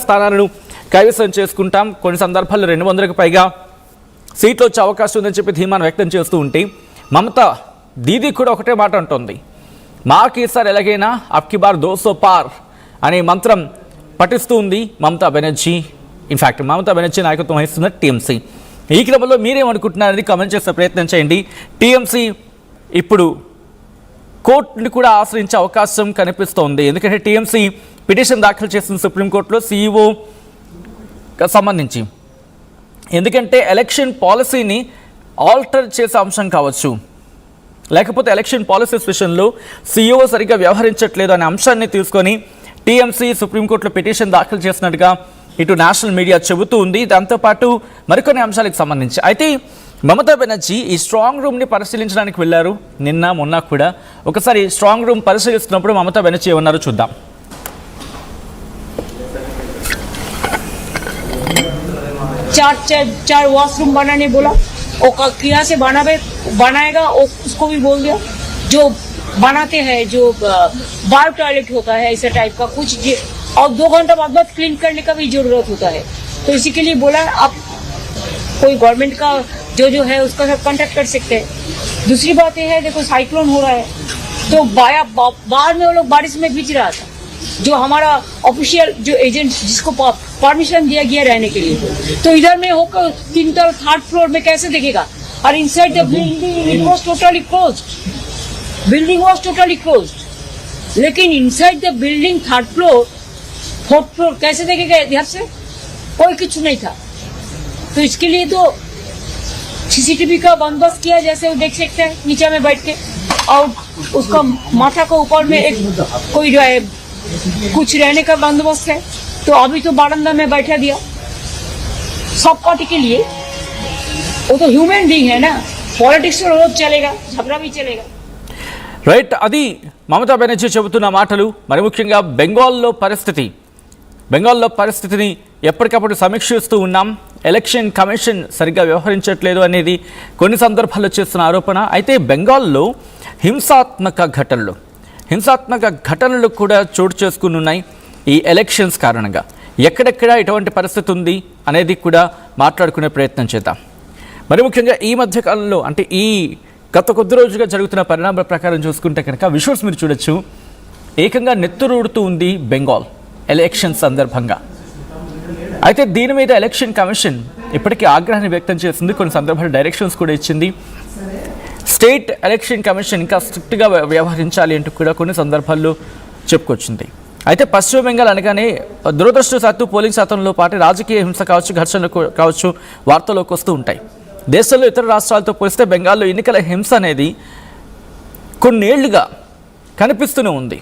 స్థానాలను కైవసం చేసుకుంటాం. కొన్ని సందర్భాల్లో 200కు పైగా సీట్లు వచ్చే అవకాశం ఉందని చెప్పి ధీమాను వ్యక్తం చేస్తూ ఉంటే మమత దీదీ కూడా ఒకటే మాట అంటోంది. మాకు ఈసారి ఎలాగైనా అబ్కి బార్ 200 పార్ అనే మంత్రం పఠిస్తూ ఉంది మమతా బెనర్జీ. ఇన్ఫ్యాక్ట్ మమతా బెనర్జీ నాయకత్వం వహిస్తున్న టీఎంసీ. ఈ క్రమంలో మీరేమనుకుంటున్నారని కామెంట్ చేసే ప్రయత్నం చేయండి. టీఎంసీ ఇప్పుడు కోర్టుని కూడా ఆశ్రయించే అవకాశం కనిపిస్తోంది. ఎందుకంటే టీఎంసీ పిటిషన్ దాఖలు చేసిన సుప్రీంకోర్టులో సీఈఓ సంబంధించి, ఎందుకంటే ఎలక్షన్ పాలసీని ఆల్టర్ చేసే అంశం కావచ్చు, లేకపోతే ఎలక్షన్ పాలసీస్ విషయంలో సీఈఓ సరిగ్గా వ్యవహరించట్లేదు అనే అంశాన్ని తీసుకొని టీఎంసీ సుప్రీంకోర్టులో పిటిషన్ దాఖలు చేసినట్టుగా ఇటు నేషనల్ మీడియా చెబుతూ ఉంది. దాంతోపాటు మరికొన్ని అంశాలకు సంబంధించి అయితే మమతా బెనర్జీ ఈ స్ట్రాంగ్ రూమ్ని పరిశీలించడానికి వెళ్ళారు నిన్న మొన్న కూడా. ఒకసారి స్ట్రాంగ్ రూమ్ పరిశీలిస్తున్నప్పుడు మమతా బెనర్జీ ఏమన్నారో చూద్దాం. चार वॉशरूम बनाने बोला, और किया से बनाएगा उसको भी बोल दिया. जो बनाते हैं जो बायो टॉयलेट होता है ऐसे टाइप का कुछ, और 2 घंटा बाद क्लीन करने का भी जरूरत होता है. तो इसी के लिए बोला आप कोई गवर्नमेंट का जो है उसका सब कॉन्टेक्ट कर सकते हैं. दूसरी बात यह है, देखो साइक्लोन हो रहा है तो बाहर में वो लोग बारिश में भीज रहा था. जो हमारा ऑफिशियल जो एजेंट जिसको परमिशन दिया गया रहने के लिए, तो इधर में होकर 3rd फ्लोर में कैसे देखेगा. और inside the building was totally closed. Building was totally closed, लेकिन inside the building 3rd floor 4th floor कैसे देखेगा. इधर से कोई कुछ नहीं था. तो इसके लिए तो सीसीटीवी का बंदोबस्त किया, जैसे वो देख सकते हैं नीचे में बैठ के, और उसका माथा के ऊपर में एक कोई कुछ रहने का बंदोबस्त है. तो अभी तो बारंदा में बैठा दिया सब पार्टी के लिए. वो तो ह्यूमन बीइंग है ना, पॉलिटिक्स में रोज चलेगा, झगड़ा भी चलेगा. రైట్, అది మమతా బెనర్జీ చెబుతున్న మాటలు. మరి ముఖ్యంగా బెంగాల్లో పరిస్థితిని ఎప్పటికప్పుడు సమీక్షిస్తూ ఉన్నాం. ఎలక్షన్ కమిషన్ సరిగ్గా వ్యవహరించట్లేదు అనేది కొన్ని సందర్భాల్లో చేస్తున్న ఆరోపణ. అయితే బెంగాల్లో హింసాత్మక ఘటనలు కూడా చోటు చేసుకుని ఉన్నాయి ఈ ఎలక్షన్స్ కారణంగా. ఎక్కడెక్కడ ఎటువంటి పరిస్థితి ఉంది అనేది కూడా మాట్లాడుకునే ప్రయత్నం చేద్దాం. మరి ముఖ్యంగా ఈ మధ్యకాలంలో, అంటే ఈ గత కొద్ది రోజుగా జరుగుతున్న పరిణామాల ప్రకారం చూసుకుంటే కనుక విజువల్స్ మీరు చూడొచ్చు. ఏకంగా నెత్తురుడుతూ ఉంది బెంగాల్ ఎలక్షన్ సందర్భంగా. అయితే దీని మీద ఎలక్షన్ కమిషన్ ఇప్పటికీ ఆగ్రహాన్ని వ్యక్తం చేసింది. కొన్ని సందర్భాల్లో డైరెక్షన్స్ కూడా ఇచ్చింది. స్టేట్ ఎలక్షన్ కమిషన్ ఇంకా స్ట్రిక్ట్గా వ్యవహరించాలి అంటూ కూడా కొన్ని సందర్భాల్లో చెప్పుకొచ్చింది. అయితే పశ్చిమ బెంగాల్ అనగానే దురదృష్టవశాత్తు పోలింగ్ శాతంలో పాటు రాజకీయ హింస కావచ్చు, ఘర్షణలు కావచ్చు వార్తల్లోకి వస్తూ ఉంటాయి. దేశంలో ఇతర రాష్ట్రాలతో పోలిస్తే బెంగాల్లో ఎన్నికల హింస అనేది కొన్నేళ్లుగా కనిపిస్తూనే ఉంది.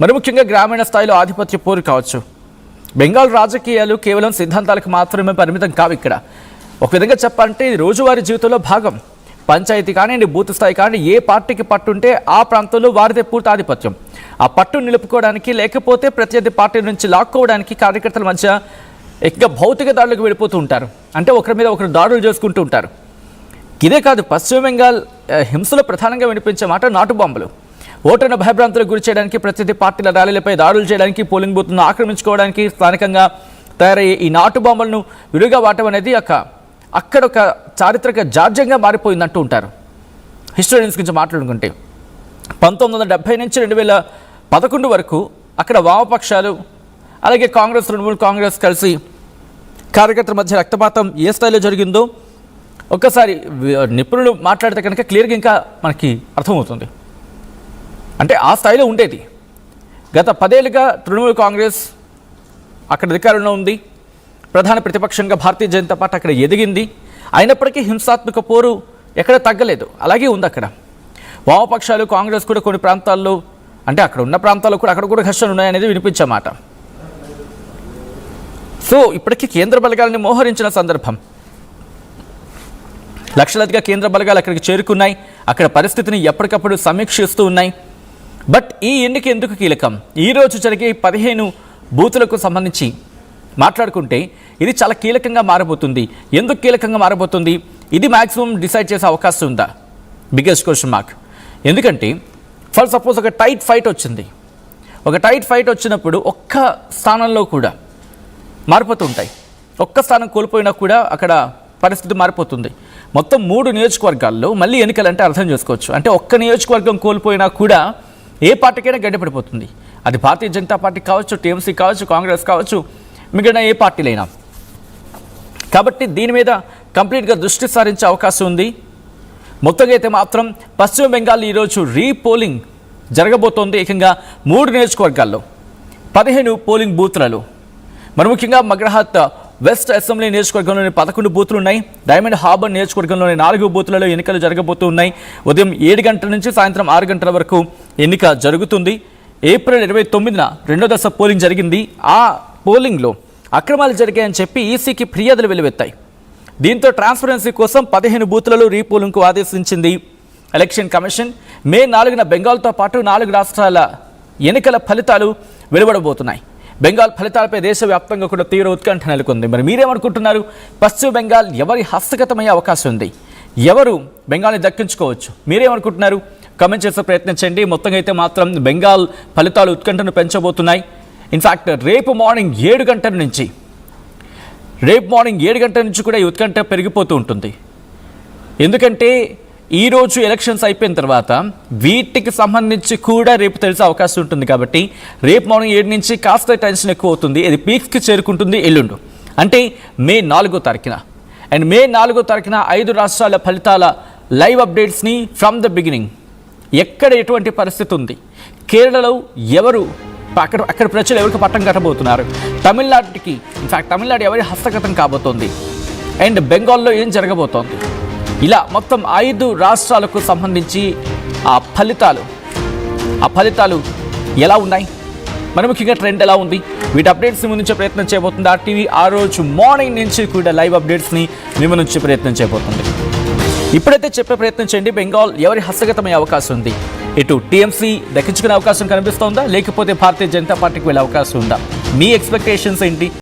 మరి ముఖ్యంగా గ్రామీణ స్థాయిలో ఆధిపత్య పోరు కావచ్చు. బెంగాల్ రాజకీయాలు కేవలం సిద్ధాంతాలకు మాత్రమే పరిమితం కావు. ఇక్కడ ఒక విధంగా చెప్పాలంటే ఇది రోజువారీ జీవితంలో భాగం. పంచాయతీ కానివ్వండి, బూత్ స్థాయి కానీ ఏ పార్టీకి పట్టుంటే ఆ ప్రాంతంలో వారిదే పూర్తి ఆధిపత్యం. ఆ పట్టు నిలుపుకోవడానికి, లేకపోతే ప్రత్యర్థి పార్టీ నుంచి లాక్కోవడానికి కార్యకర్తల మధ్య ఎక్కువ భౌతిక దాడులకు వెళ్ళిపోతూ ఉంటారు. అంటే ఒకరి మీద ఒకరు దాడులు చేసుకుంటూ ఉంటారు. ఇదే కాదు, పశ్చిమ బెంగాల్ హింసలో ప్రధానంగా వినిపించే మాట నాటు బాంబులు. ఓటర్ను భయభ్రాంతులకు గురి చేయడానికి, ప్రత్యర్థి పార్టీల ర్యాలీలపై దాడులు చేయడానికి, పోలింగ్ బూత్ను ఆక్రమించుకోవడానికి స్థానికంగా తయారయ్యే ఈ నాటు బాంబులను విరిగా వాడటం అనేది అక్కడ ఒక చారిత్రక జాడ్యంగా మారిపోయిందంటూ ఉంటారు హిస్టోరియన్స్ గురించి మాట్లాడుకుంటే. 1970 నుంచి 2011 వరకు అక్కడ వామపక్షాలు అలాగే కాంగ్రెస్, తృణమూల్ కాంగ్రెస్ కలిసి కార్యకర్తల మధ్య రక్తపాతం ఏ స్థాయిలో జరిగిందో ఒక్కసారి నిపుణులు మాట్లాడితే కనుక క్లియర్గా ఇంకా మనకి అర్థమవుతుంది. అంటే ఆ స్థాయిలో ఉండేది. గత 10 ఏళ్ళుగా తృణమూల్ కాంగ్రెస్ అక్కడ అధికారంలో ఉంది. ప్రధాన ప్రతిపక్షంగా భారతీయ జనతా పార్టీ అక్కడ ఎదిగింది. అయినప్పటికీ హింసాత్మక పోరు ఎక్కడ తగ్గలేదు, అలాగే ఉంది అక్కడ. వామపక్షాలు, కాంగ్రెస్ కూడా కొన్ని ప్రాంతాల్లో, అంటే అక్కడ ఉన్న ప్రాంతాల్లో కూడా అక్కడ కూడా ఘర్షణలు ఉన్నాయనేది వినిపించే మాట. సో ఇప్పటికీ కేంద్ర బలగాలని మోహరించిన సందర్భం. లక్షలాదిగా కేంద్ర బలగాలు అక్కడికి చేరుకున్నాయి. అక్కడ పరిస్థితిని ఎప్పటికప్పుడు సమీక్షిస్తూ ఉన్నాయి. బట్ ఈ ఎన్నిక ఎందుకు కీలకం? ఈరోజు జరిగే 15 బూతులకు సంబంధించి మాట్లాడుకుంటే ఇది చాలా కీలకంగా మారబోతుంది. ఎందుకు కీలకంగా మారబోతుంది? ఇది మ్యాక్సిమం డిసైడ్ చేసే అవకాశం ఉందా? Biggest question mark. ఎందుకంటే ఫర్ సపోజ్ ఒక టైట్ ఫైట్ వచ్చింది. ఒక టైట్ ఫైట్ వచ్చినప్పుడు ఒక్క స్థానంలో కూడా మారిపోతూ ఉంటాయి. ఒక్క స్థానం కోల్పోయినా కూడా అక్కడ పరిస్థితి మారిపోతుంది. మొత్తం 3 నియోజకవర్గాల్లో మళ్ళీ ఎన్నికలంటే అర్థం చేసుకోవచ్చు. అంటే ఒక్క నియోజకవర్గం కోల్పోయినా కూడా ఏ పార్టీకైనా గడ్డపడిపోతుంది. అది భారతీయ జనతా పార్టీ కావచ్చు, టీఎంసీ కావచ్చు, కాంగ్రెస్ కావచ్చు, మిగిలిన ఏ పార్టీలైనా. కాబట్టి దీని మీద కంప్లీట్గా దృష్టి సారించే అవకాశం ఉంది. మొత్తంగా అయితే మాత్రం పశ్చిమ బెంగాల్ ఈరోజు రీపోలింగ్ జరగబోతోంది. ఏకంగా 3 నియోజకవర్గాల్లో 15 పోలింగ్ బూత్లలో. మరి ముఖ్యంగా మగ్రహాత్ వెస్ట్ అసెంబ్లీ నియోజకవర్గంలోని 11 బూతులు ఉన్నాయి. డైమండ్ హార్బర్ నియోజకవర్గంలోని 4 బూతులలో ఎన్నికలు జరగబోతూ ఉన్నాయి. ఉదయం 7 గంటల నుంచి సాయంత్రం 6 గంటల వరకు ఎన్నిక జరుగుతుంది. ఏప్రిల్ 29న 2వ దశ పోలింగ్ జరిగింది. ఆ పోలింగ్లో అక్రమాలు జరిగాయని చెప్పి ఈసీకి ఫిర్యాదులు వెలువెత్తాయి. దీంతో ట్రాన్స్పరెన్సీ కోసం 15 బూతులలో రీపోలింగ్కు ఆదేశించింది ఎలక్షన్ కమిషన్. మే 4న బెంగాల్తో పాటు 4 రాష్ట్రాల ఎన్నికల ఫలితాలు వెలువడబోతున్నాయి. బెంగాల్ ఫలితాలపై దేశవ్యాప్తంగా కూడా తీవ్ర ఉత్కంఠ నెలకొంది. మరి మీరేమనుకుంటున్నారు? పశ్చిమ బెంగాల్ ఎవరి హస్తగతమయ్యే అవకాశం ఉంది? ఎవరు బెంగాల్ని దక్కించుకోవచ్చు? మీరేమనుకుంటున్నారు? కామెంట్ చేసే ప్రయత్నం చేయండి. మొత్తంగా అయితే మాత్రం బెంగాల్ ఫలితాలు ఉత్కంఠను పెంచబోతున్నాయి. ఇన్ఫ్యాక్ట్ రేపు మార్నింగ్ 7 గంటల నుంచి కూడా ఈ ఉత్కంఠ పెరిగిపోతూ ఉంటుంది. ఎందుకంటే ఈరోజు ఎలక్షన్స్ అయిపోయిన తర్వాత వీటికి సంబంధించి కూడా రేపు తెలిసే అవకాశం ఉంటుంది. కాబట్టి రేపు మార్నింగ్ 7 నుంచి కాస్త టెన్షన్ ఎక్కువ అవుతుంది. ఇది పీక్స్కి చేరుకుంటుంది ఎల్లుండు, అంటే మే 4వ తారీఖున. అండ్ మే 4వ తారీఖున 5 రాష్ట్రాల ఫలితాల లైవ్ అప్డేట్స్ని ఫ్రమ్ ద బిగినింగ్. ఎక్కడ ఎటువంటి పరిస్థితి ఉంది, కేరళలో ఎవరు, అక్కడ ప్రజలు ఎవరికి పట్టం కట్టబోతున్నారు, తమిళనాడుకి ఇన్ఫ్యాక్ట్ తమిళనాడు ఎవరి హస్తగతం కాబోతోంది, అండ్ బెంగాల్లో ఏం జరగబోతోంది, ఇలా మొత్తం 5 రాష్ట్రాలకు సంబంధించి ఆ ఫలితాలు ఎలా ఉన్నాయి, మరి ముఖ్యంగా ట్రెండ్ ఎలా ఉంది, వీటి అప్డేట్స్ని ముందుంచే ప్రయత్నం చేయబోతుంది ఆర్టీవీ. ఆ రోజు మార్నింగ్ నుంచి కూడా లైవ్ అప్డేట్స్ని మీ ముందుంచే ప్రయత్నం చేయబోతుంది. ఇప్పుడైతే చెప్పే ప్రయత్నం చేయండి, బెంగాల్ ఎవరి హస్తగతమయ్యే అవకాశం ఉంది? ఇటు టీఎంసీ దక్కించుకునే అవకాశం కనిపిస్తోందా, లేకపోతే భారతీయ జనతా పార్టీకి వెళ్ళే అవకాశం ఉందా? మీ ఎక్స్పెక్టేషన్స్ ఏంటి?